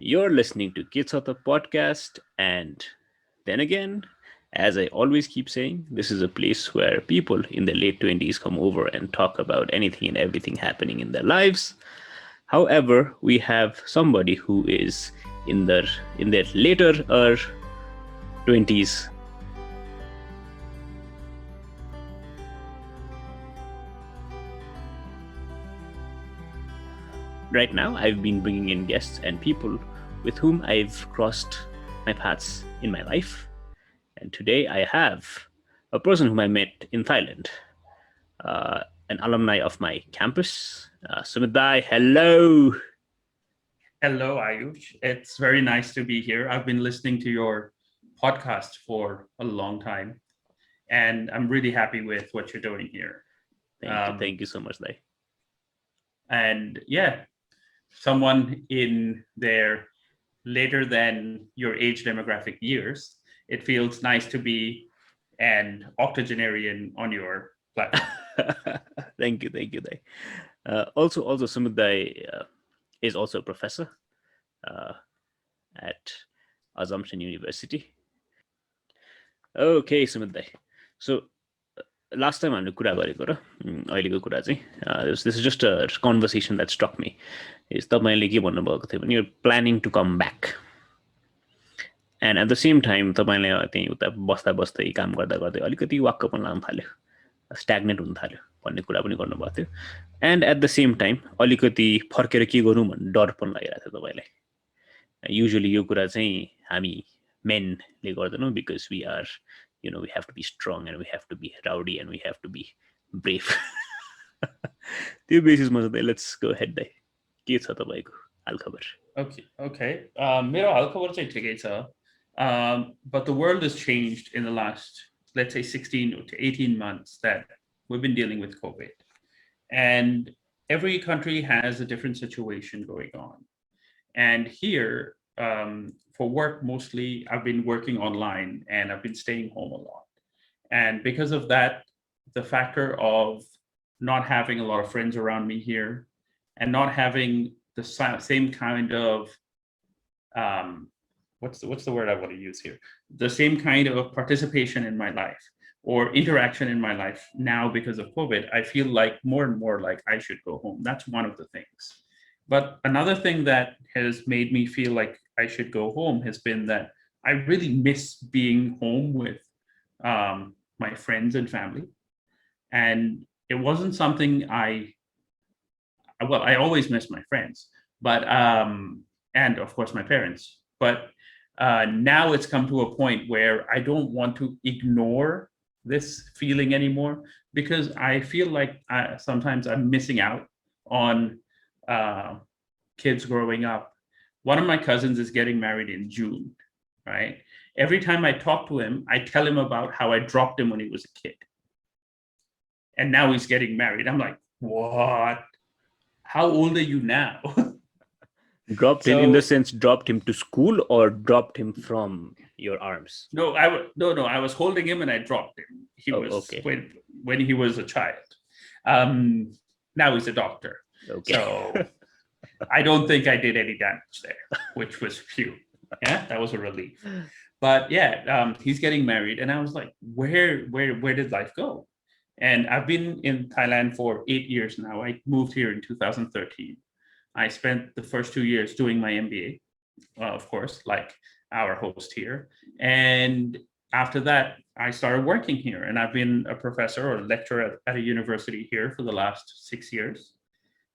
You're listening to Ke Chha Ta podcast, and then again, as I always keep saying, this is a place where people in their late 20s come over and talk about anything and everything happening in their lives. However, we have somebody who is in their later 20s. Right now, I've been bringing in guests and people with whom I've crossed my paths in my life. And today I have a person whom I met in Thailand, an alumni of my campus, Sumit. Hello. Hello, Ayush. It's very nice to be here. I've been listening to your podcast for a long time, and I'm really happy with what you're doing here. Thank you. Um, Thank you so much, Dai. and yeah, someone in their later than your age demographic years, it feels nice to be an octogenarian on your platform. Thank you. Thank you, Dai. Also, Sumit is also a professor uh, at Assumption University. Okay, Sumit Dai. So last time हामीले कुरा गरेको र अहिलेको कुरा चाहिँ this is just a conversation that struck me is तपाईँले के भन्नुभएको थियो भने यो planning to come back and at the same time तपाईँले त्यहीँ उता बस्दा बस्दै काम गर्दा गर्दै अलिकति वाक्कपन लाग्न थाल्यो स्ट्याग्नेट हुन थाल्यो भन्ने कुरा पनि गर्नुभएको थियो end at the same time अलिकति फर्केर के गरौँ भन्ने डर पनि लागिरहेको थियो तपाईँलाई युजली यो कुरा चाहिँ हामी मेनले गर्दैनौँ because we are we have to be strong and we have to be rowdy and we have to be brave. त्यो बेसिसमा चाहिँ लेट्स गो हेड दाइ के छ तपाईँको हालखबर Okay. मेरो हालखबर चाहिँ ठिकै छ. But the world has changed in the last, let's say, 16 to 18 months that we've been dealing with COVID. And every country has a different situation going on. And here, for work, mostly I've been working online and I've been staying home a lot. And because of that, the factor of not having a lot of friends around me here and not having the same kind of what's the word I want to use here? The same kind of participation in my life or interaction in my life now because of COVID, I feel like more and more like I should go home. That's one of the things. But another thing that has made me feel like I should go home has been that I really miss being home with my friends and family. And it wasn't something I always miss my friends, but and of course my parents. But now it's come to a point where I don't want to ignore this feeling anymore because I feel like sometimes I'm missing out on kids growing up. One of my cousins is getting married in June, right? Every time I talk to him, I tell him about how I dropped him when he was a kid. And now he's getting married. I'm like, what? How old are you now? dropped him in the sense dropped him to school or dropped him from your arms? No, I was holding him and I dropped him. He was okay. when he was a child. Now he's a doctor. Okay. So I don't think I did any damage there, which was phew. Yeah, that was a relief. But yeah, he's getting married, and I was like, where did life go? And I've been in Thailand for 8 years now. I moved here in 2013. I spent the first 2 years doing my MBA, of course, like our host here. And after that, I started working here, and I've been a professor or lecturer at a university here for the last 6 years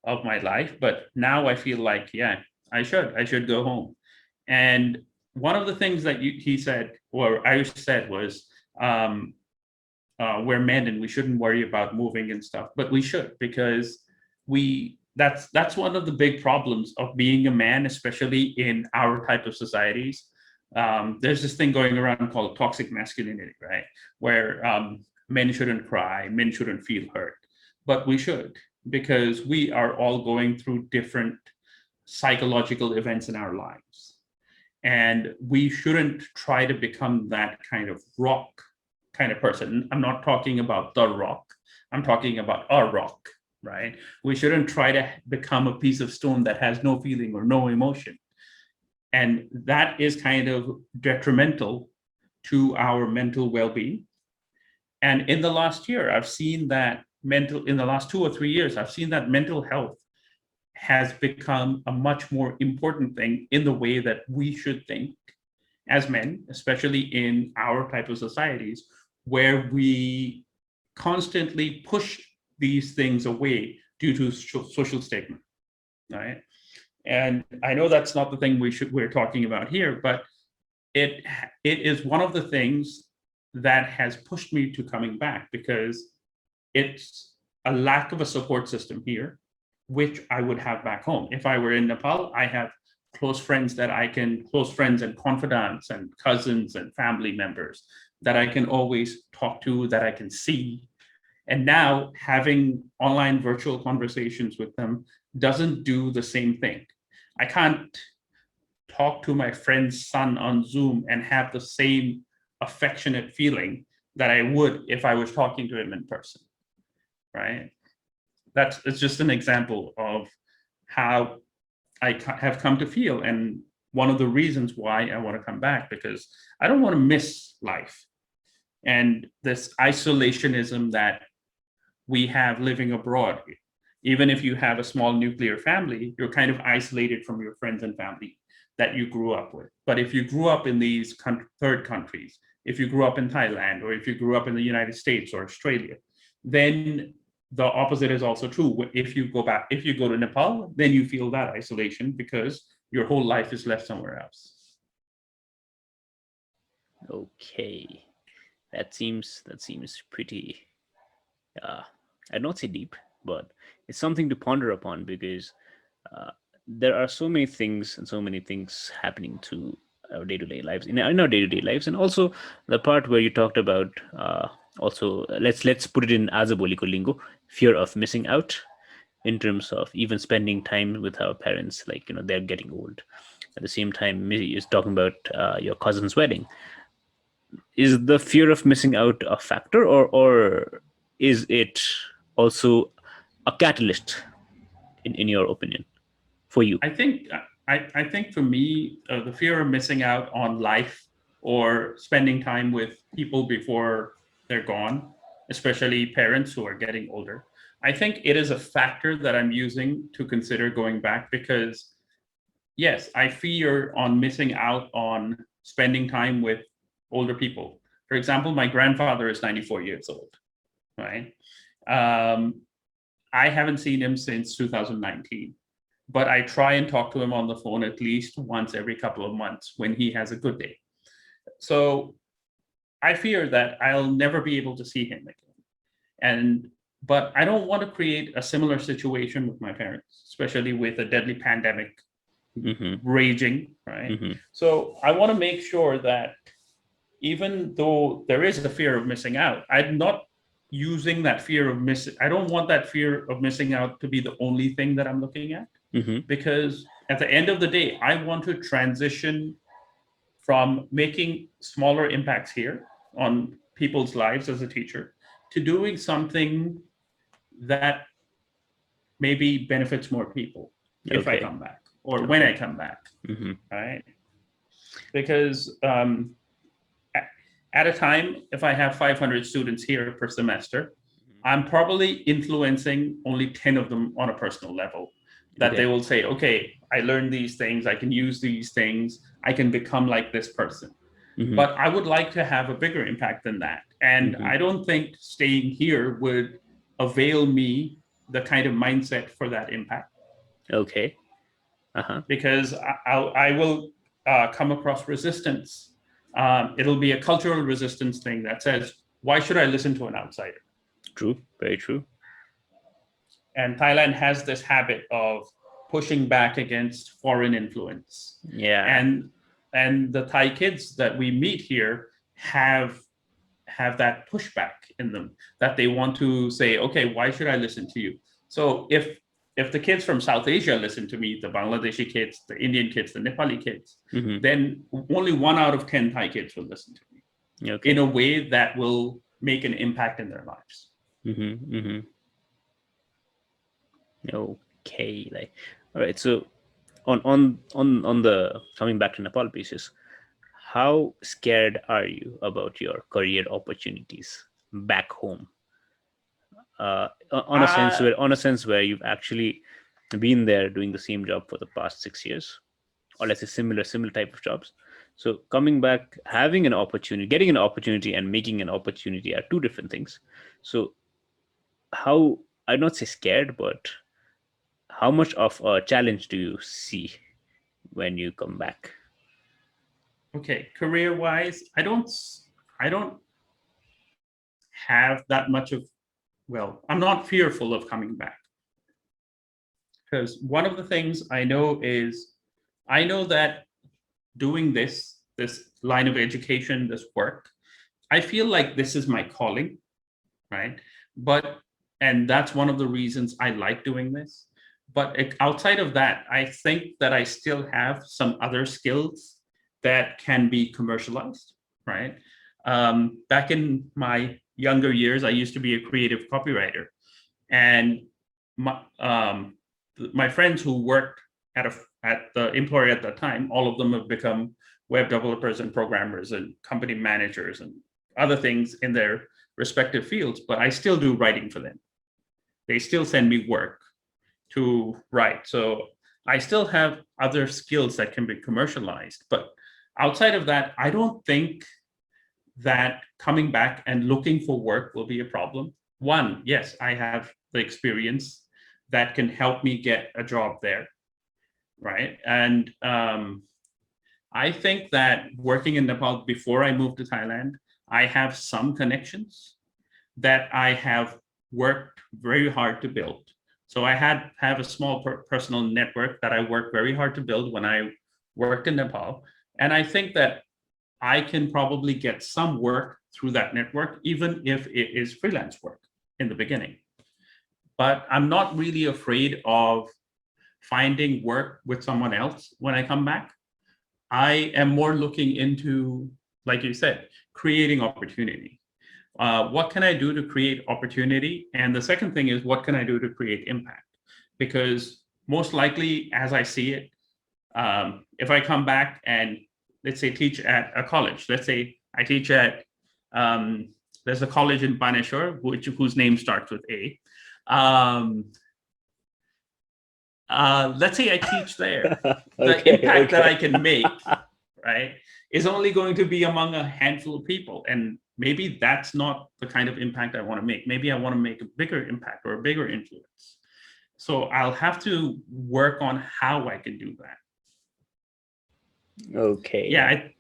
of my life. But now I feel like, yeah, I should go home. And one of the things that he said, or Ayush said, was we're men and we shouldn't worry about moving and stuff, but we should, because that's one of the big problems of being a man, especially in our type of societies. There's this thing going around called toxic masculinity, right? Where men shouldn't cry, men shouldn't feel hurt, but we should, because we are all going through different psychological events in our lives. And we shouldn't try to become that kind of rock kind of person. I'm not talking about the rock. I'm talking about a rock, right? We shouldn't try to become a piece of stone that has no feeling or no emotion. And that is kind of detrimental to our mental well-being. And in the last year, I've seen that in the last 2 or 3 years, I've seen that mental health has become a much more important thing in the way that we should think as men, especially in our type of societies, where we constantly push these things away due to social stigma, right? And I know that's not the thing we're talking about here, but it is one of the things that has pushed me to coming back, because it's a lack of a support system here, which I would have back home. If I were in Nepal, I have close friends and confidants and cousins and family members that I can always talk to, that I can see. And now having online virtual conversations with them doesn't do the same thing. I can't talk to my friend's son on Zoom and have the same affectionate feeling that I would if I was talking to him in person, right? It's just an example of how I have come to feel, and one of the reasons why I want to come back, because I don't want to miss life. And this isolationism that we have living abroad, even if you have a small nuclear family, you're kind of isolated from your friends and family that you grew up with. But if you grew up in these third countries, if you grew up in Thailand, or if you grew up in the United States or Australia, then the opposite is also true. If you go to Nepal, then you feel that isolation because your whole life is left somewhere else. Okay, that seems pretty. I'd not say deep, but it's something to ponder upon, because uh, there are so many things and so many things happening to our day-to-day lives, in our day-to-day lives. And also the part where you talked about, also let's put it in Azaboliko lingo, fear of missing out, in terms of even spending time with our parents, like, they're getting old. At the same time, is talking about your cousin's wedding. Is the fear of missing out a factor, or is it also a catalyst, in your opinion, for you? I think I think for me, the fear of missing out on life or spending time with people before they're gone, especially parents who are getting older, I think it is a factor that I'm using to consider going back, because yes, I fear on missing out on spending time with older people. For example, my grandfather is 94 years old, right? Um, I haven't seen him since 2019, but I try and talk to him on the phone at least once every couple of months when he has a good day. So I fear that I'll never be able to see him again. But I don't want to create a similar situation with my parents, especially with a deadly pandemic raging, right? So I want to make sure that even though there is a fear of missing out, I'm not using that fear of missing. I don't want that fear of missing out to be the only thing that I'm looking at, because at the end of the day, I want to transition from making smaller impacts here on people's lives as a teacher to doing something that maybe benefits more people if I Okay. come back, or when I come back, right? Because at a time, if I have 500 students here per semester, I'm probably influencing only 10 of them on a personal level, that they will say, okay, I learned these things, I can use these things, I can become like this person. But I would like to have a bigger impact than that. And I don't think staying here would avail me the kind of mindset for that impact. Okay. Because I will come across resistance. It'll be a cultural resistance thing that says, why should I listen to an outsider? True. Very true. And Thailand has this habit of pushing back against foreign influence. Yeah. And the Thai kids that we meet here have that pushback in them, that they want to say, okay, why should I listen to you? So if the kids from South Asia listen to me, the Bangladeshi kids, the Indian kids, the Nepali kids, then only 1 out of 10 Thai kids will listen to me in a way that will make an impact in their lives. Okay. Like, all right. So On the coming back to Nepal pieces, how scared are you about your career opportunities back home? Uh, On a sense where you've actually been there doing the same job for the past 6 years, or let's say similar type of jobs. So coming back, having an opportunity, getting an opportunity, and making an opportunity are two different things. So how, I'd not say scared, but how much of a challenge do you see when you come back? okay, career-wise, I don't have that much of, well, I'm not fearful of coming back, because one of the things I know is, I know that doing this line of education, this work, I feel like this is my calling, right? But and that's one of the reasons I like doing this. But outside of that, I think that I still have some other skills that can be commercialized, right? Back in my younger years, I used to be a creative copywriter, and my my friends who worked at the employer at that time, all of them have become web developers and programmers and company managers and other things in their respective fields. But I still do writing for them. They still send me work to write. So I still have other skills that can be commercialized. But outside of that, I don't think that coming back and looking for work will be a problem. One, yes, I have the experience that can help me get a job there, right? And I think that working in Nepal before I moved to Thailand, I have some connections that I have worked very hard to build. So I have a small personal network that I worked very hard to build when I worked in Nepal, and I think that I can probably get some work through that network, even if it is freelance work in the beginning. But I'm not really afraid of finding work with someone else when I come back. I am more looking into, like you said, creating opportunity. What can I do to create opportunity? And the second thing is, what can I do to create impact? Because most likely, as I see it, if I come back and let's say teach at a college, let's say I teach at there's a college in Baneshwar, whose name starts with A. Um, let's say I teach there, the Okay, impact that I okay. can make, right, is only going to be among a handful of people. And maybe that's not the kind of impact I want to make. Maybe I want to make a bigger impact or a bigger influence. So I'll have to work on how I can do that. Yeah, Okay.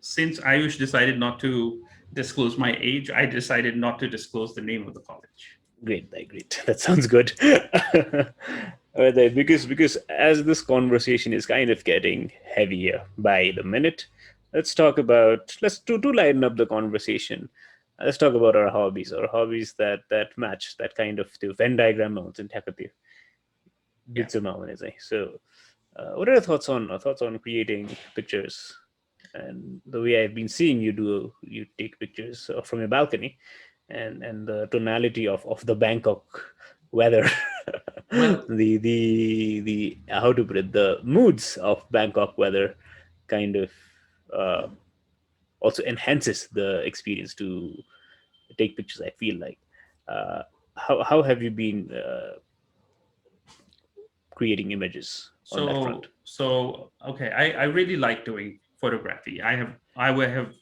since Ayush decided not to disclose my age, I decided not to disclose the name of the college. Great, great. That sounds good. Because as this conversation is kind of getting heavier by the minute, let's to lighten up the conversation. Let's talk about our hobbies, that match that kind of the Venn diagram mounts in Takati. Yeah. So, what are your thoughts on creating pictures? And the way I've been seeing you take pictures from your balcony, and the tonality of the Bangkok weather, Well, the how to put it, the moods of Bangkok weather, kind of uh, also enhances the experience to take pictures. I feel like, uh, how have you been creating images on that front? so okay, I really like doing photography. I would have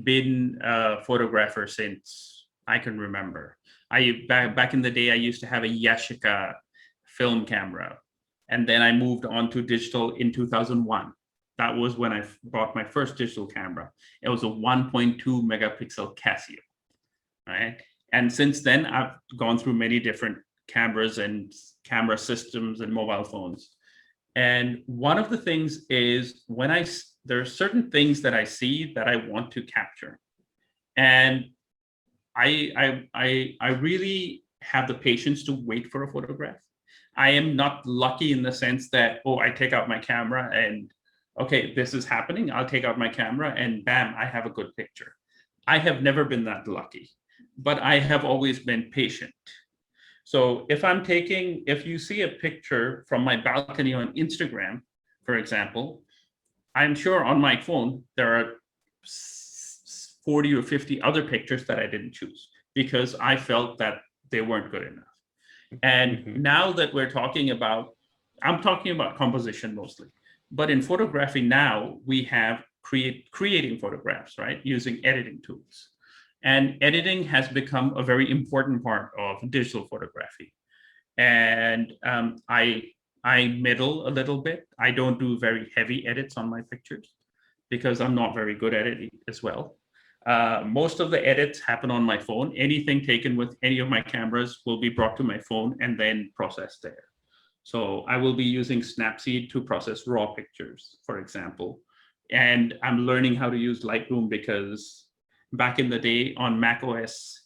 been a photographer since I can remember. Back in the day, I used to have a Yashica film camera, and then I moved on to digital in 2001. That was when I bought my first digital camera. It was a 1.2 megapixel Casio, right? And since then, I've gone through many different cameras and camera systems and mobile phones. And one of the things is, there are certain things that I see that I want to capture, and I really have the patience to wait for a photograph. I am not lucky in the sense that, oh, I take out my camera and okay, this is happening. I'll take out my camera and bam, I have a good picture. I have never been that lucky, but I have always been patient. So if you see a picture from my balcony on Instagram, for example, I'm sure on my phone there are 40 or 50 other pictures that I didn't choose because I felt that they weren't good enough. And Mm-hmm. now that I'm talking about composition mostly, but in photography now we have creating photographs, right, using editing tools. And editing has become a very important part of digital photography. And I middle a little bit. I don't do very heavy edits on my pictures because I'm not very good at it as well. Most of the edits happen on my phone. Anything taken with any of my cameras will be brought to my phone and then processed there. So I will be using Snapseed to process raw pictures, for example. And I'm learning how to use Lightroom because back in the day on Mac OS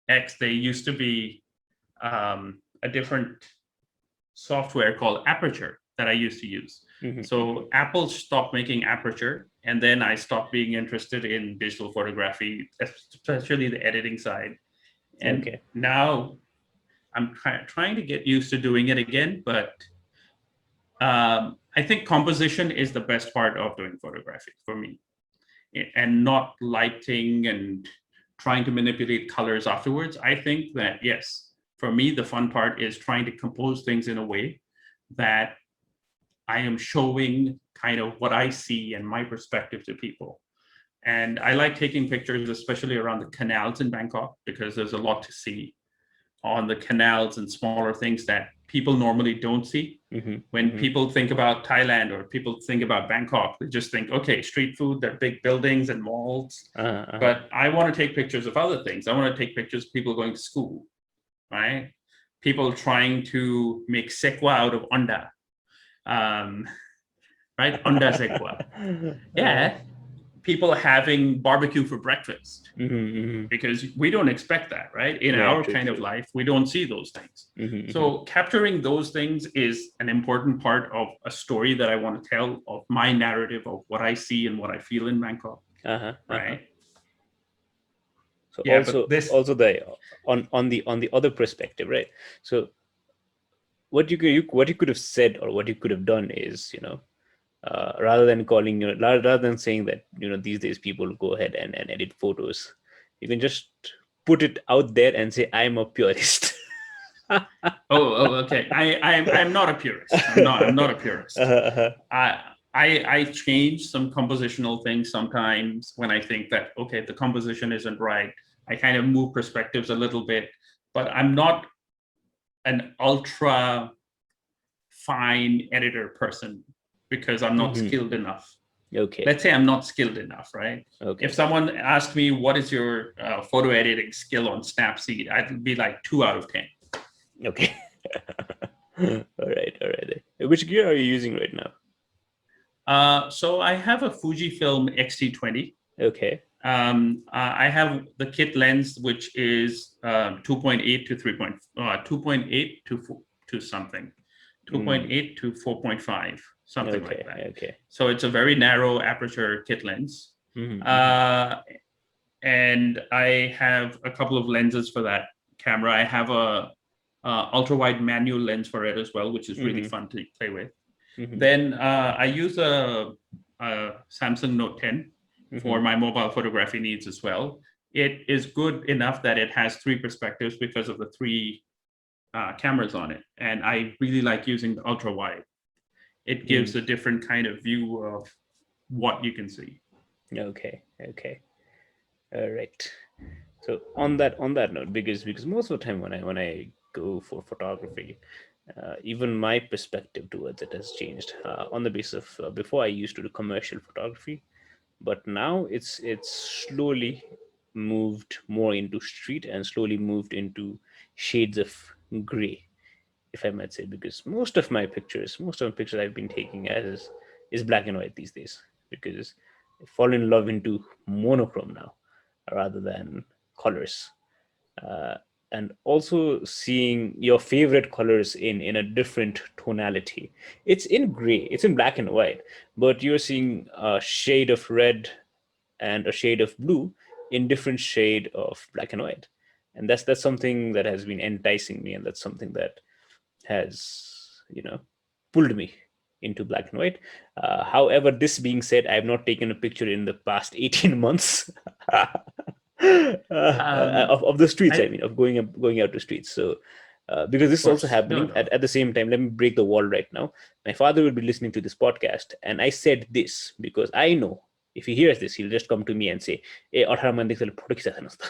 X, there used to be a different software called Aperture that I used to use. Mm-hmm. So Apple stopped making Aperture, and then I stopped being interested in digital photography, especially the editing side. And Okay. now I'm trying to get used to doing it again, but I think composition is the best part of doing photography for me, and not lighting and trying to manipulate colors afterwards. I think that, yes, for me, the fun part is trying to compose things in a way that I am showing kind of what I see and my perspective to people. And I like taking pictures, especially around the canals in Bangkok, because there's a lot to see on the canals and smaller things that people normally don't see. Mm-hmm. When Mm-hmm. people think about Thailand or people think about Bangkok, they just think, okay, street food, they're big buildings and malls. Uh-huh. But I want to take pictures of other things. I want to take pictures of people going to school, right? People trying to make sekwa out of onda, um, right? Onda sekwa. Yeah, people having barbecue for breakfast Mm-hmm. Mm-hmm. because we don't expect that, right? In Yeah, our true, kind of true. life, we don't see those things. Mm-hmm. Mm-hmm. So capturing those things is an important part of a story that I want to tell, of my narrative of what I see and what I feel in Bangkok, Uh-huh. Uh-huh. right? So Yeah, but this, also the on the other perspective, right? So what you could have said or what you could have done is, rather than calling, rather than saying that, these days people go ahead and edit photos, you can just put it out there and say, I'm a purist. okay. I'm not a purist. I'm not a purist. Uh-huh. I I change some compositional things sometimes when I think that, okay, the composition isn't right. I kind of move perspectives a little bit, but I'm not an ultra fine editor person because I'm not Mhm. skilled enough. Okay. Let's say I'm not skilled enough, right? If Okay. someone asked me what is your photo editing skill on Snapseed, I'd be like 2 out of 10. Okay. All right. All right. Which gear are you using right now? So I have a Fujifilm X-T20. Okay. I have the kit lens, which is 2.8 to 2.8 to something, Mm. 2.8 to 4.5, something like Okay. that. Okay. So it's a very narrow aperture kit lens. Mm-hmm. Uh, and I have a couple of lenses for that camera. I have a ultra wide manual lens for it as well, which is really Mm-hmm. fun to play with. Mm-hmm. Then I use a Samsung Note 10 Mm-hmm. for my mobile photography needs as well. It is good enough that it has three perspectives because of the three cameras on it, and I really like using the ultra wide. It Mm. gives a different kind of view of what you can see. Okay. Okay. All right. So on that note, because most of the time when I go for photography, even my perspective towards it has changed. On the basis of, before I used to do commercial photography, but now it's slowly moved more into street and slowly moved into shades of gray, if I might say, because most of the pictures I've been taking as is black and white these days, because I fall in love into monochrome now rather than colors. uh, and also seeing your favorite colors in a different tonality. It's in gray, it's in black and white, but you're seeing a shade of red and a shade of blue in different shade of black and white. And that's something that has been enticing me, and that's something that has, pulled me. into black and white. However, this being said, I have not taken a picture in the past 18 months of the streets. I I mean, of going out to streets. So, because this Of is also course, no, happening no. at the same time, let me break the wall right now. My father will be listening to this podcast, and I said this because I know if he hears this, he'll just come to me and say, "Hey, 18 man dekhi photo khicha thanas ta."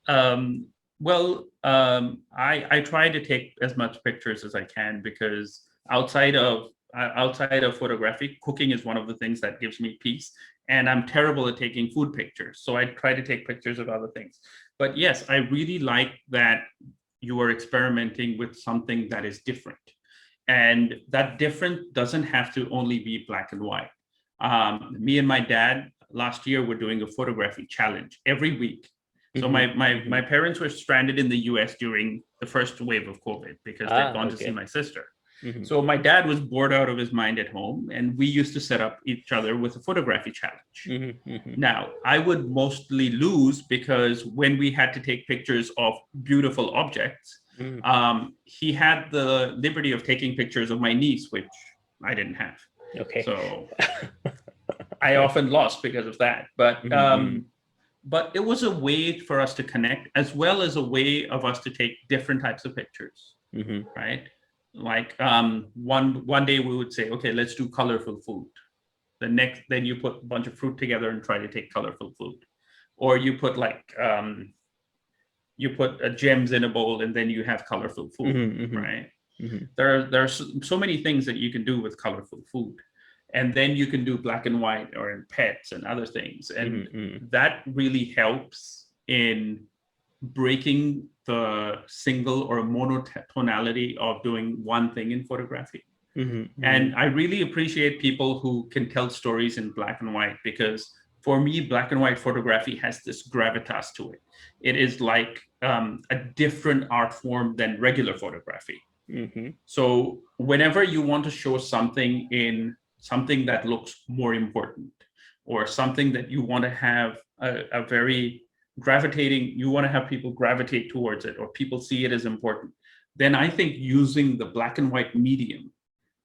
Uh, Um, I try to take as much pictures as I can because outside of photography, cooking is one of the things that gives me peace. And I'm terrible at taking food pictures, so I try to take pictures of other things. But yes, I really like that you are experimenting with something that is different, and that different doesn't have to only be black and white. Me and my dad last year were doing a photography challenge every week. So my parents were stranded in the US during the first wave of COVID because they'd gone to see Okay. my sister. So my dad was bored out of his mind at home, and we used to set up each other with a photography challenge. Now, I would mostly lose because when we had to take pictures of beautiful objects, he had the liberty of taking pictures of my niece, which I didn't have. Okay. So I often lost because of that. But it was a way for us to connect, as well as a way of us to take different types of pictures, right? Like one day we would say, okay, let's do colorful food. Then you put a bunch of fruit together and try to take colorful food, or you put gems in a bowl and then you have colorful food, right? There are so many things that you can do with colorful food, and then you can do black and white or in pets and other things, and that really helps in breaking the single or monotonality of doing one thing in photography. And I really appreciate people who can tell stories in black and white, because for me, black and white photography has this gravitas to it. It is like a different art form than regular photography. So whenever you want to show something in something that looks more important, or something that you want to have a very you want to have people gravitate towards it, or people see it as important, then I think using the black and white medium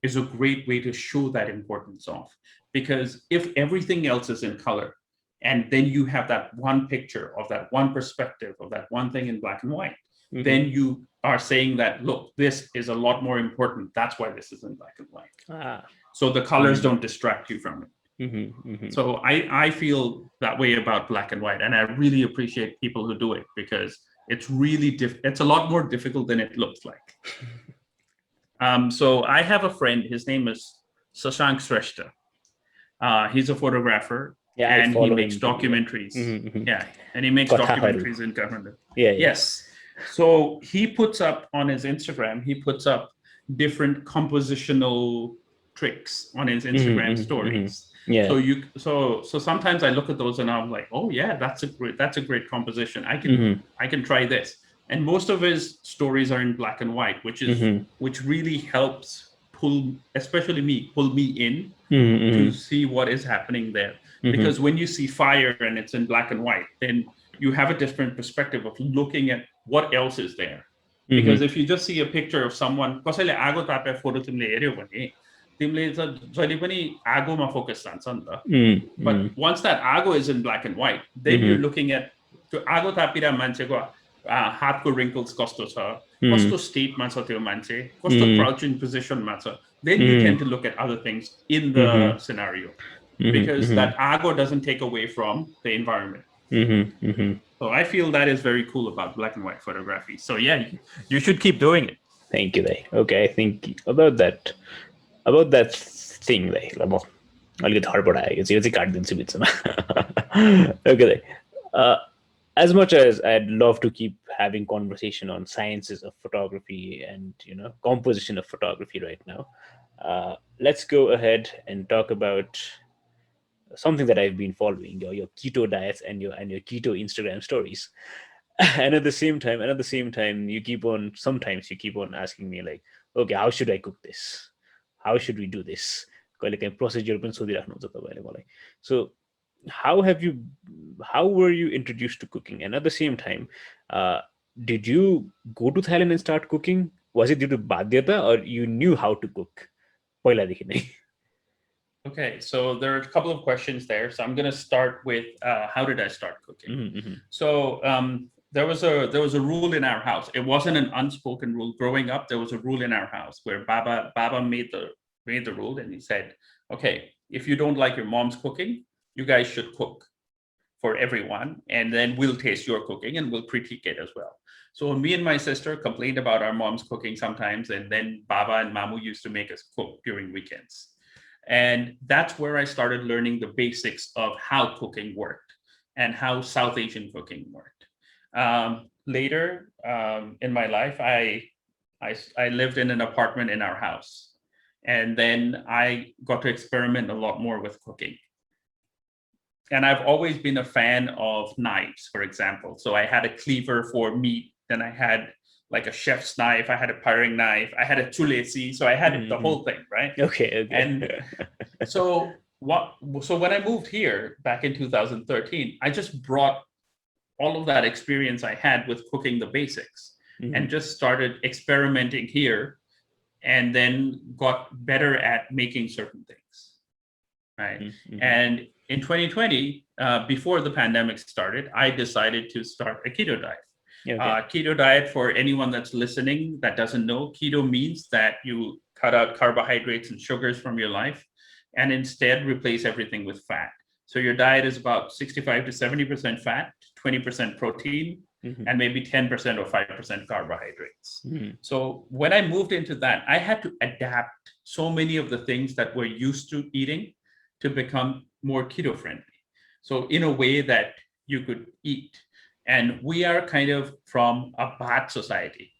is a great way to show that importance off. Because if everything else is in color, and then you have that one picture of that one perspective of that one thing in black and white, then you are saying that, look, this is a lot more important. That's why this is in black and white. So the colors don't distract you from it. So I feel that way about black and white, and I really appreciate people who do it, because it's really it's a lot more difficult than it looks like. So I have a friend. His name is Sasank Sreshta. He's a photographer, and he makes documentaries. Yeah, and he makes documentaries in Kathmandu. Yes. So he puts up on his Instagram, he puts up different compositional tricks on his Instagram stories. So sometimes I look at those and I'm like, oh yeah, that's a great composition. I can try this. And most of his stories are in black and white, which really helps especially me, pull me in to see what is happening there. Because when you see fire and it's in black and white, then you have a different perspective of looking at what else is there. Because if you just see a picture of someone, कसैले आगो तापे photo तिमीले हेर्यौ भने तिमीले जहिले पनि आगोमा focus जान्छ नि त. But once that आगो is in black and white, then you're looking at त्यो आगो तापिरा मान्छेको हातको wrinkles कस्तो छ, कस्तो स्टेटमा छ त्यो मान्छे, कस्तो crouching positionमा छ. Then you tend to look at other things in the scenario, because that आगो doesn't take away from the environment. So I feel that is very cool about black and white photography. So yeah, you should keep doing it. Thank you, Dai. Okay, I think about that thing, Dai. अलिकति हडबड आयो, यो चाहिँ काटिदिन्छु बिचमा. Okay, Dai. As much as I'd love to keep having conversation on sciences of photography and composition of photography right now, let's go ahead and talk about something that I've been following, your keto diets and your keto Instagram stories. And at the same time, sometimes you keep on asking me like, okay, how should I cook this? How should we do this? Procedure पनि सोधिराख्नुहुन्छ तपाईँले मलाई. So how were you introduced to cooking? And at the same time, did you go to Thailand and start cooking? Was it due to Badhyata or you knew how to cook? पहिलादेखि नै? Okay, so there are a couple of questions there. So I'm going to start with how did I start cooking? So there was a rule in our house. It wasn't an unspoken rule. Growing up, there was a rule in our house where Baba made the rule, and he said, okay, if you don't like your mom's cooking, you guys should cook for everyone, and then we'll taste your cooking and we'll critique it as well. So me and my sister complained about our mom's cooking sometimes, and then Baba and Mamu used to make us cook during weekends. And that's where I started learning the basics of how cooking worked and how South Asian cooking worked. Later in my life, I lived in an apartment in our house. And then I got to experiment a lot more with cooking. And I've always been a fan of knives, for example. So I had a cleaver for meat, then I had like a chef's knife, I had a paring knife, I had a chulesi, so I had the whole thing, right? Okay. And so when I moved here back in 2013, I just brought all of that experience I had with cooking the basics and just started experimenting here, and then got better at making certain things, right? And in 2020, before the pandemic started, I decided to start a keto diet. Keto diet, for anyone that's listening that doesn't know, keto means that you cut out carbohydrates and sugars from your life and instead replace everything with fat. So your diet is about 65 to 70% fat, 20% protein, and maybe 10% or 5% carbohydrates. So when I moved into that, I had to adapt so many of the things that we're used to eating to become more keto friendly. So in a way that you could eat. And we are kind of from a Bhat society,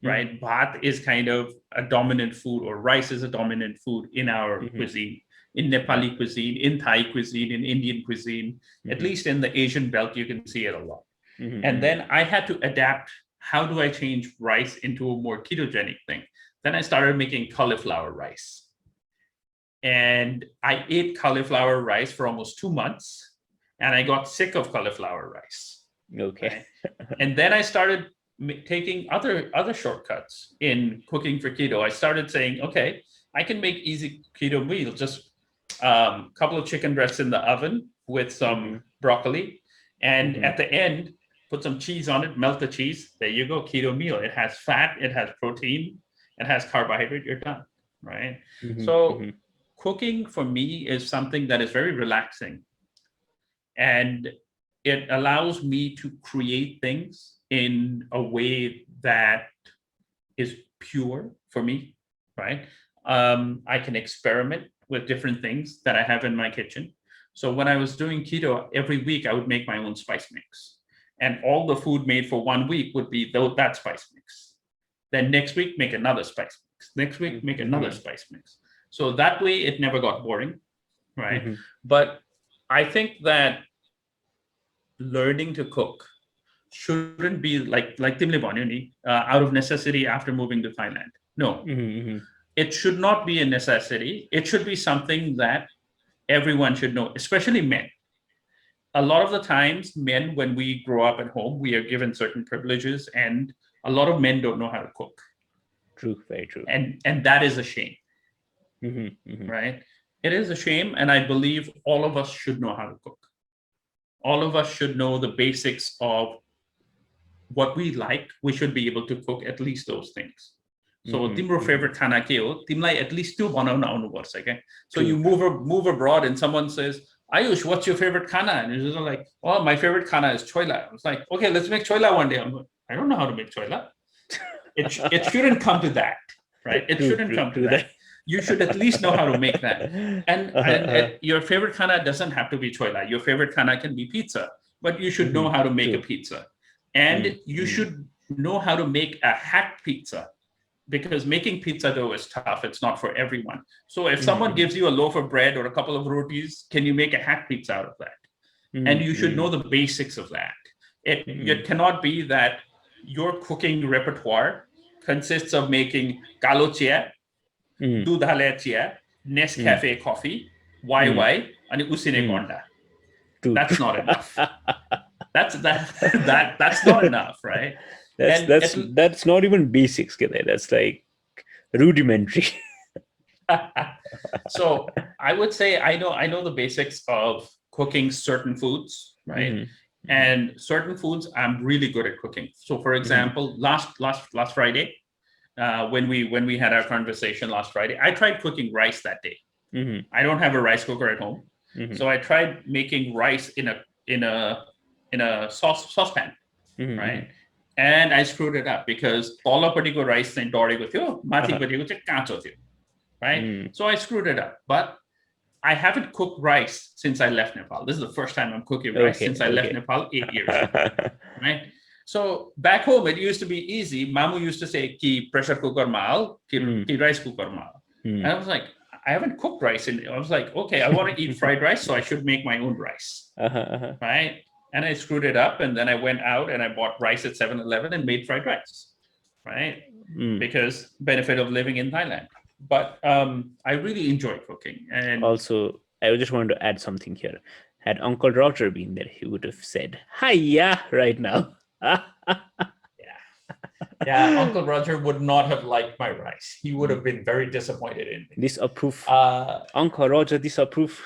right? Bhat is kind of a dominant food, or rice is a dominant food in our cuisine, in Nepali cuisine, in Thai cuisine, in Indian cuisine, at least in the Asian belt, you can see it a lot. And then I had to adapt, how do I change rice into a more ketogenic thing? Then I started making cauliflower rice. And I ate cauliflower rice for almost 2 months, and I got sick of cauliflower rice. Okay. Right? And then I started taking other shortcuts in cooking for keto. I started saying, okay, I can make easy keto meal, just a couple of chicken breasts in the oven with some broccoli, and at the end, put some cheese on it, melt the cheese. There you go, keto meal. It has fat, it has protein, it has carbohydrate, you're done, right? So cooking for me is something that is very relaxing. And it allows me to create things in a way that is pure for me, right? I can experiment with different things that I have in my kitchen. So when I was doing keto, every week I would make my own spice mix. And all the food made for 1 week would be that spice mix. Then next week, make another spice mix. Next week, make another spice mix. So that way, it never got boring, right? But I think that learning to cook shouldn't be like Timle bhanyo ni, out of necessity after moving to Thailand. No, it should not be a necessity. It should be something that everyone should know, especially men. A lot of the times, men, when we grow up at home, we are given certain privileges, and a lot of men don't know how to cook. True, very true. And that is a shame, right? It is a shame, and I believe all of us should know how to cook. All of us should know the basics of what we like. We should be able to cook at least those things. So timro favorite khana ke ho, timlai at least two banauna aunu parcha, okay? So you move abroad and someone says, Ayush, what's your favorite khana? And you're just like, oh, my favorite khana is choila. I was like, okay, let's make choila one day. I'm like, I don't know how to make choila. It shouldn't come to that, right? It shouldn't come to that. You should at least know how to make that. And your favorite khana doesn't have to be choila. Your favorite khana can be pizza, but you should know how to make a pizza. And you should know how to make a hack pizza, because making pizza dough is tough. It's not for everyone. So if someone gives you a loaf of bread or a couple of rotis, can you make a hack pizza out of that? And you should know the basics of that. It cannot be that your cooking repertoire consists of making kalo chia, dudh hale chia, Nescafe coffee, YY, and usine gonda. That's not enough. That's not enough, right? That's And that's that's not even basics, Kid. That's like rudimentary. so I would say I know the basics of cooking certain foods, right? Mhm, mhm, And certain foods I'm really good at cooking. So for mhm, example, last Friday, when we had our conversation last Friday, I tried cooking rice that day. mhm, I don't have a rice cooker at home, mhm, so I tried making rice in a saucepan, mhm, right? mhm. And I screwed it up because तलपट्टिको rice चाहिँ डढेको थियो, Uh-huh. माथिपट्टिको चाहिँ काँचो थियो, right? Mm. So I screwed it up. But I haven't cooked rice since I left Nepal. This is the first time I'm cooking rice Okay, since I left okay. Nepal 8 years ago, right? So back home, it used to be easy. Mamu used to say, "Ki pressure cooker mal, Mm, ki rice cooker mal," and mm. I was like, I haven't cooked rice, and I was like, okay, I want to eat fried rice, so I should make my own rice, Uh-huh, uh-huh. right? And I screwed it up, and then I went out and I bought rice at 7-Eleven and made fried rice, right? Mm. Because benefit of living in Thailand. But I really enjoy cooking, and Also, I just wanted to add something here. Had Uncle Roger been there, he would have said, "Hiya!" right now. yeah, yeah, Uncle Roger would not have liked my rice. He would have been very disappointed in me. Disapprove. Uh, Uncle Roger disapprove.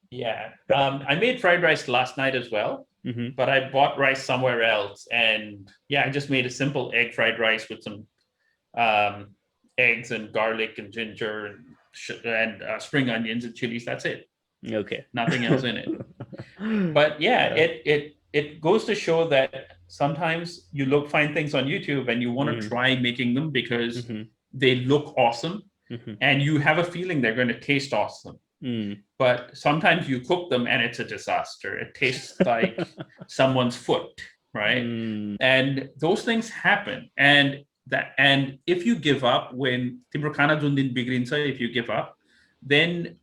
yeah, I made fried rice last night as well, Mm-hmm. but I bought rice somewhere else, and yeah, I just made a simple egg fried rice with some um, eggs and garlic and ginger and spring onions and chilies. That's it. Okay. Nothing else in it. But yeah, Uh, it goes to show that sometimes you find things on YouTube and you want to mm-hmm. try making them because Mm-hmm. they look awesome Mm-hmm. and you have a feeling they're going to taste awesome. Mm. But sometimes you cook them and it's a disaster. It tastes like someone's foot, right? Mm. And those things happen. And if you give up when तिम्रो खाना जुन दिन बिग्रिन्छ, if you give up, then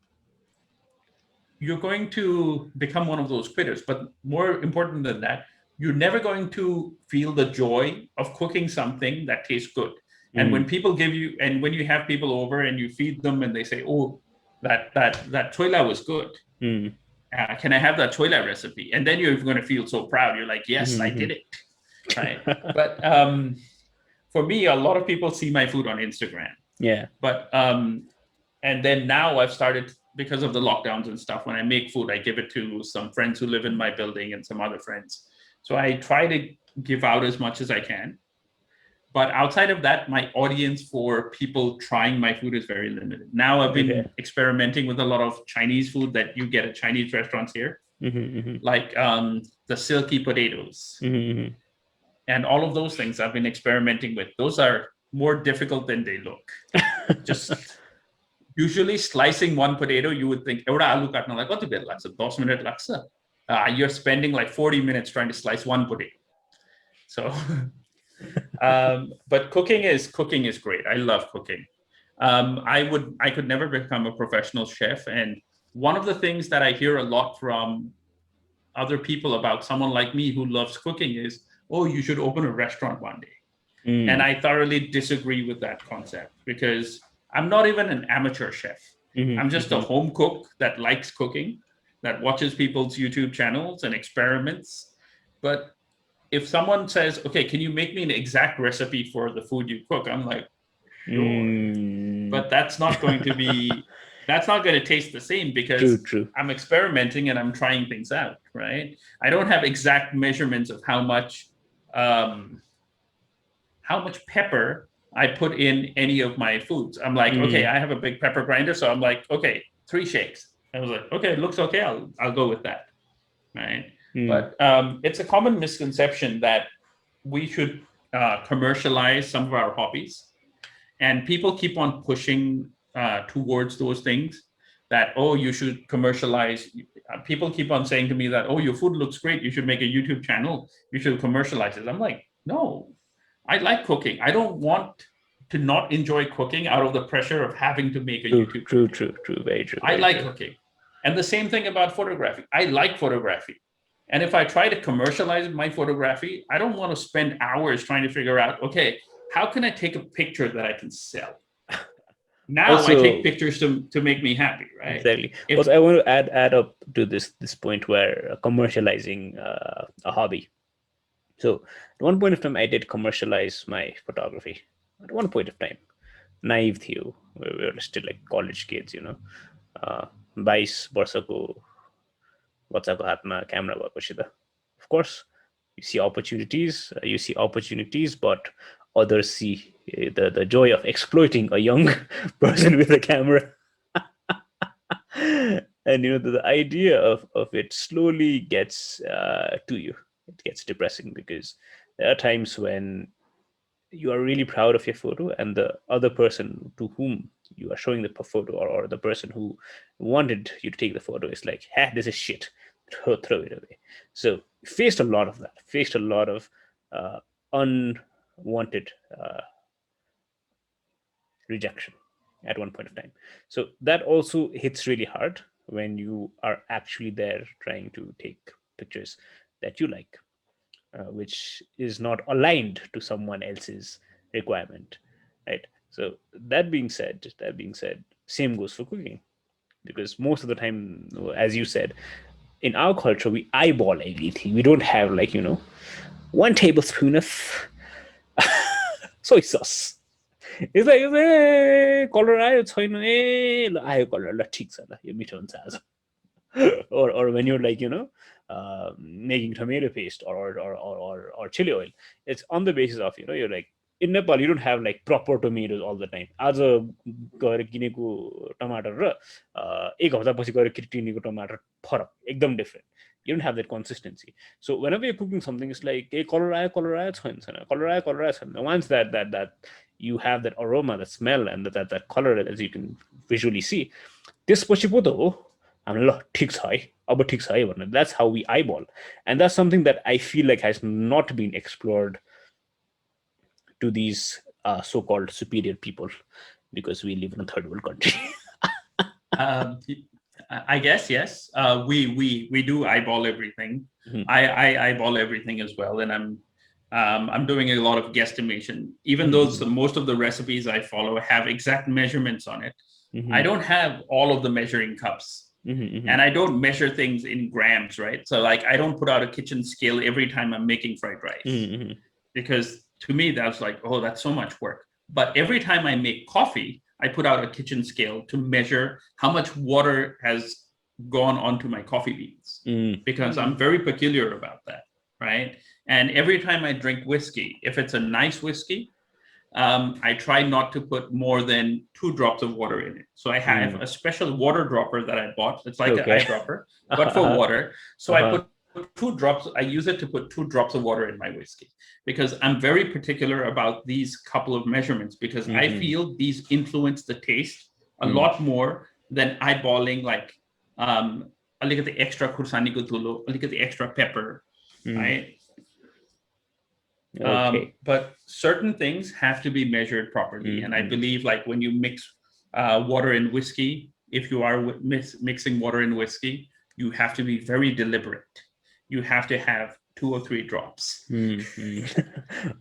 you're going to become one of those quitters. But more important than that, you're never going to feel the joy of cooking something that tastes good. And when Mm. people give you, and when you have people over and you feed them and they say, "Oh, that choila was good. Mm. Can I have that choila recipe?" And then you're going to feel so proud. You're like, "Yes, I Mm-hmm. did it." Right. But for me, a lot of people see my food on Instagram. Yeah. But and then now I've started, because of the lockdowns and stuff, when I make food, I give it to some friends who live in my building and some other friends. So I try to give out as much as I can. But outside of that, my audience for people trying my food is very limited. Now I've Okay. been experimenting with a lot of Chinese food that you get at Chinese restaurants here, Mm-hmm. Mm-hmm. like the silky potatoes Mm-hmm. and all of those things I've been experimenting with. Those are more difficult than they look. Just usually slicing one potato, you would think, "Euta alu katnalai कति बेर लाग्छ? 10 minutes लाग्छ." You're spending like 40 minutes trying to slice one potato. So, but cooking is great. I love cooking. I could never become a professional chef. And one of the things that I hear a lot from other people about someone like me who loves cooking is, "Oh, you should open a restaurant one day." And Mm. I thoroughly disagree with that concept because I'm not even an amateur chef. I'm Mm-hmm. just a Mm-hmm. home cook that likes cooking, that watches people's YouTube channels and experiments. But if someone says, "Okay, can you make me an exact recipe for the food you cook?" I'm like, "Sure." Mm. But that's not going to taste the same True, because true. I'm experimenting and I'm trying things out, right? I don't have exact measurements of um, how much pepper I put in any of my foods. I'm like, okay, Mm. I have a big pepper grinder, so I'm like, okay, 3 shakes. I was like, okay, it looks okay. I'll go with that, right? Mm. But it's a common misconception that we should commercialize some of our hobbies, and people keep on pushing towards those things. That, oh, you should commercialize. People keep on saying to me that, "Oh, your food looks great. You should make a YouTube channel. You should commercialize it." I'm like, no, I like cooking. I don't want to not enjoy cooking out of the pressure of having to make a True, YouTube true, video. true, true. Very true, I very like true. cooking. And the same thing about photography. I like photography. And if I try to commercialize my photography, I don't want to spend hours trying to figure out, okay, how can I take a picture that I can sell? Now I take Also, pictures to make me happy, right? exactly. If Also, I want to add up to this point where commercializing a hobby. So at one point of time, I did commercialize my photography. At one point of time, naive थियो, we were still like college kids, 22 वर्षको बच्चाको हातमा camera भएपछि त of course you see opportunities, but others see the joy of exploiting a young person with a camera. And the idea of it slowly gets to you. It gets depressing because there are times when you are really proud of your photo, and the other person to whom you are showing the photo, or the person who wanted you to take the photo, is like, this is shit, throw it away. So faced a lot of that, faced a lot of uh, unwanted rejection at one point of time. So that also hits really hard when you are actually there trying to take pictures that you like, which is not aligned to someone else's requirement, right? So that being said, same goes for cooking, because most of the time, as you said, in our culture we eyeball everything. We don't have, like, 1 tablespoon of soy sauce. It's like, colour आयो छैन, ल आयो colour, ल ठिक छ, ल यो मिठो हुन्छ आज. Or when you're like, making tomato paste, or chili oil, it's on the basis of, you're like, in Nepal you don't have like proper tomatoes all the time. आज गएर किनेको टमाटर र 1 हप्तापछि गएर किनेको टमाटर फरक एकदम different. You don't have that consistency. So whenever you're cooking something, it's like, hey, color आयो छैन छैन, color आयो छैन. Once that you have that aroma, that smell, and that color, as you can visually see, त्यसपछि पो त हो हामी, ल ठिक छ है, अब ठिक छ है भनेर. That's how we eyeball, and that's something that I feel like has not been explored to these so-called superior people, because we live in a third world country. Um, I guess yes. We do eyeball everything. Mhm. I eyeball everything as well, and I'm doing a lot of guesstimation. Even though most of the recipes I follow have exact measurements on it, I don't have all of the measuring cups, and I don't measure things in grams, right? So like I don't put out a kitchen scale every time I'm making fried rice, because to me that's like, oh, that's so much work. But every time I make coffee, I put out a kitchen scale to measure how much water has gone onto my coffee beans, because I'm very peculiar about that, right? And every time I drink whiskey, if it's a nice whiskey, I try not to put more than 2 drops of water in it. So I have a special water dropper that I bought. It's like an eyedropper, but for water. So I put 2 drops. I use it to put 2 drops of water in my whiskey, because I'm very particular about these couple of measurements, because I feel these influence the taste a lot more than eyeballing, like look at the extra kursani kutulo, look at the extra pepper, right? Okay. But certain things have to be measured properly, and I believe, like, when you mix water in whiskey, if you are mixing water in whiskey, you have to be very deliberate. You have to have 2 or 3 drops.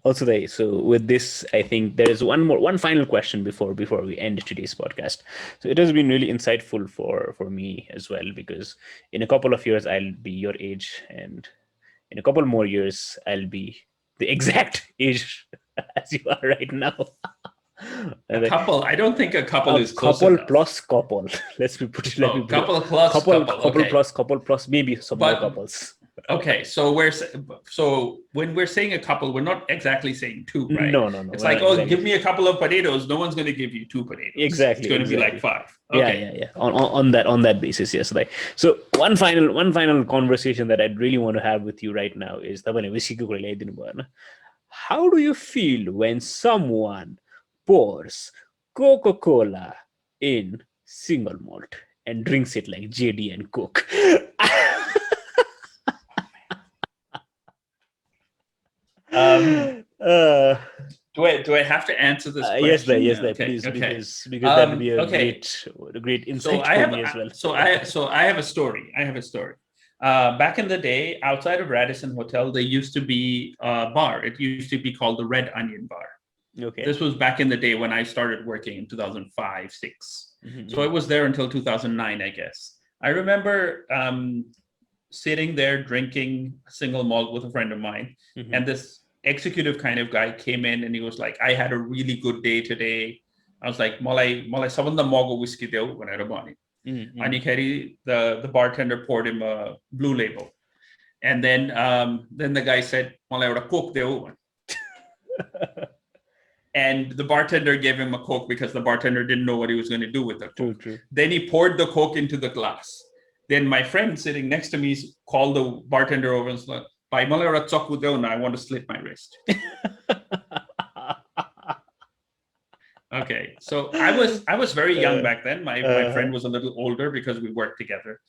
Also, so with this, I think there is one final question before we end today's podcast. So it has been really insightful for me as well, because in a couple of years I'll be your age, and in a couple more years I'll be the exact age as you are right now. A couple. I don't think a couple is close couple enough. plus couple. Let me put it. Couple plus couple. Okay. Couple plus maybe some more couples. Okay, so when we're saying a couple, we're not exactly saying 2, right? No. It's like, oh, give me a couple of potatoes. No one's going to give you 2 potatoes. Exactly. It's going to be like 5. Okay. Yeah. On that basis, yes. Like, so one final conversation that I'd really want to have with you right now is, how do you feel when someone pours Coca-Cola in single malt and drinks it like JD and Coke? Do I have to answer this question? Yes, Okay, please, okay. because that would be a great insight for me as well. So I have a story. Back in the day, outside of Radisson Hotel, there used to be a bar. It used to be called the Red Onion Bar. Okay. This was back in the day when I started working in 2005-06. So it was there until 2009, I guess. I remember sitting there drinking single malt with a friend of mine, and this executive kind of guy came in and he was like, I had a really good day today. I was like, Malai sabanda mogo whiskey deu भनेर भन्यो. Anikeri, the bartender poured him a blue label. And then the guy said, Malai एउटा Coke deu. And the bartender gave him a Coke because the bartender didn't know what he was going to do with the Coke. True. Then he poured the Coke into the glass. Then my friend sitting next to me called the bartender over and was like, I want to slit my wrist. Okay, so I was very young back then. My friend was a little older because we worked together.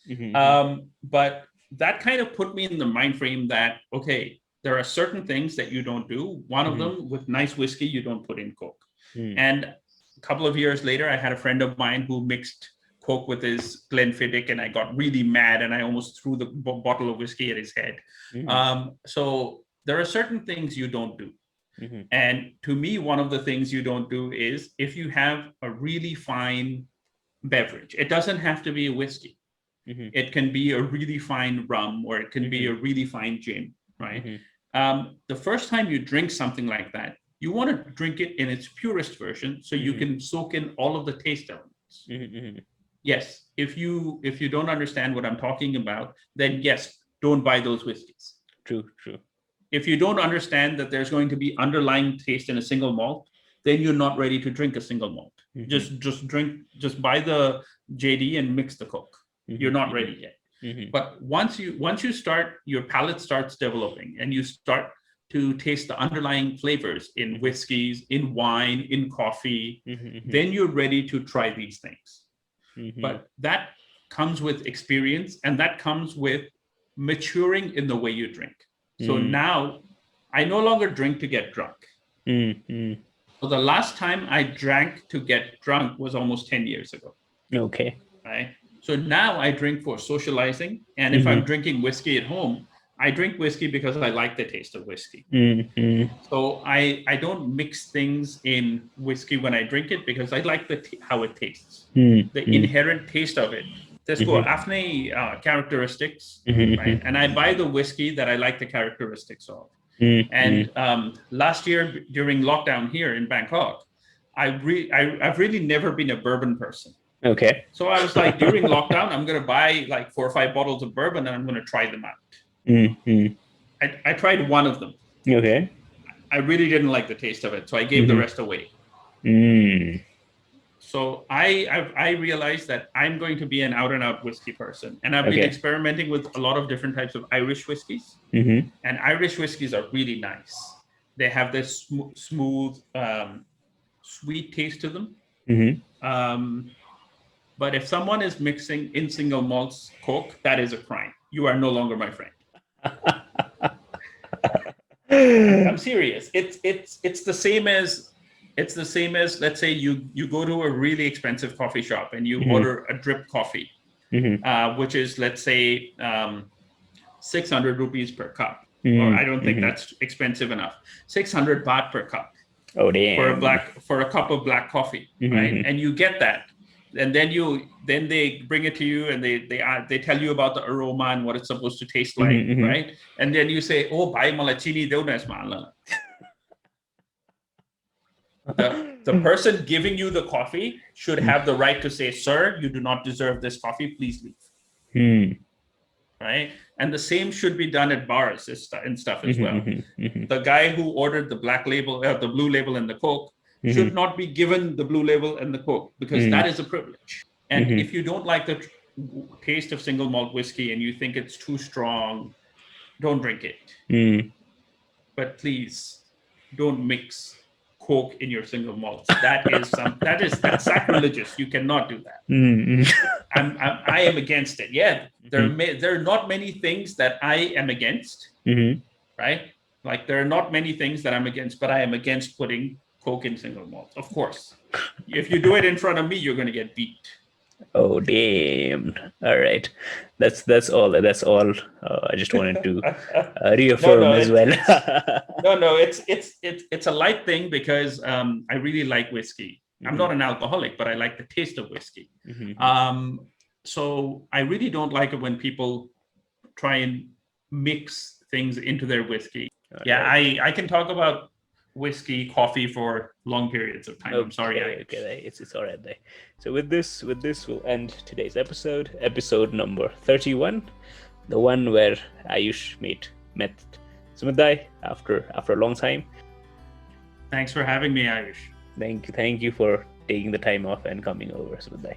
But that kind of put me in the mind frame that, okay, there are certain things that you don't do. One of them, with nice whiskey, you don't put in Coke. And a couple of years later, I had a friend of mine who mixed Coke with his Glenfiddich, and I got really mad and I almost threw the bottle of whiskey at his head. So there are certain things you don't do. And to me, one of the things you don't do is if you have a really fine beverage, it doesn't have to be a whiskey. It can be a really fine rum, or it can be a really fine gin, right? The first time you drink something like that, you want to drink it in its purest version so you can soak in all of the taste elements. Yes, if you don't understand what I'm talking about, then yes, don't buy those whiskeys. True. If you don't understand that there's going to be underlying taste in a single malt, then you're not ready to drink a single malt. Just buy the JD and mix the Coke. You're not ready yet. But once you start, your palate starts developing and you start to taste the underlying flavors in whiskeys, in wine, in coffee, then you're ready to try these things. But that comes with experience, and that comes with maturing in the way you drink. So now I no longer drink to get drunk. So the last time I drank to get drunk was almost 10 years ago. Okay. Right. So now I drink for socializing. And if I'm drinking whiskey at home, I drink whiskey because I like the taste of whiskey. So I don't mix things in whiskey when I drink it because I like how it tastes. The inherent taste of it. त्यसको आफ्नै characteristics, right? And I buy the whiskey that I like the characteristics of. And last year during lockdown here in Bangkok, I've really never been a bourbon person. Okay. So I was like, during lockdown, I'm going to buy like 4 or 5 bottles of bourbon and I'm going to try them out. I tried one of them. Okay. I really didn't like the taste of it, so I gave the rest away. So I realized that I'm going to be an out-and-out whiskey person. And I've been experimenting with a lot of different types of Irish whiskeys. And Irish whiskeys are really nice. They have this smooth, sweet taste to them. But if someone is mixing in single malts Coke, that is a crime. You are no longer my friend. I'm serious. It's the same as let's say you go to a really expensive coffee shop and you order a drip coffee, which is let's say 600 rupees per cup. Or I don't think that's expensive enough. 600 baht per cup. Oh damn. For a cup of black coffee, right? And you get that. And then they bring it to you and they tell you about the aroma and what it's supposed to taste like, right? And then you say, "Oh, bhai malai chini deu na isma ala." The person giving you the coffee should have the right to say, "Sir, you do not deserve this coffee. Please leave." Right? And the same should be done at bars and stuff as well. The guy who ordered the black label, the blue label, and the Coke should not be given the blue label and the Coke because that is a privilege. And if you don't like the taste of single malt whiskey and you think it's too strong, don't drink it. But please don't mix Coke in your single malts. That's sacrilegious. You cannot do that. I am against it. Yeah, there are not many things that I am against, right? Like there are not many things that I'm against, but I am against putting Coke in single malt, of course. If you do it in front of me, you're going to get beat. Oh damn! All right, that's all. I just wanted to reaffirm as well. No, it's a light thing because I really like whiskey. I'm not an alcoholic, but I like the taste of whiskey. So I really don't like it when people try and mix things into their whiskey. Yeah, Alright. I can talk about whiskey, coffee for long periods of time. I'm sorry, Okay, it's all right there. So with this we'll end today's episode number 31, the one where Ayush met Sumit after a long time. Thanks for having me, Ayush. Thank you for taking the time off and coming over, Sumit.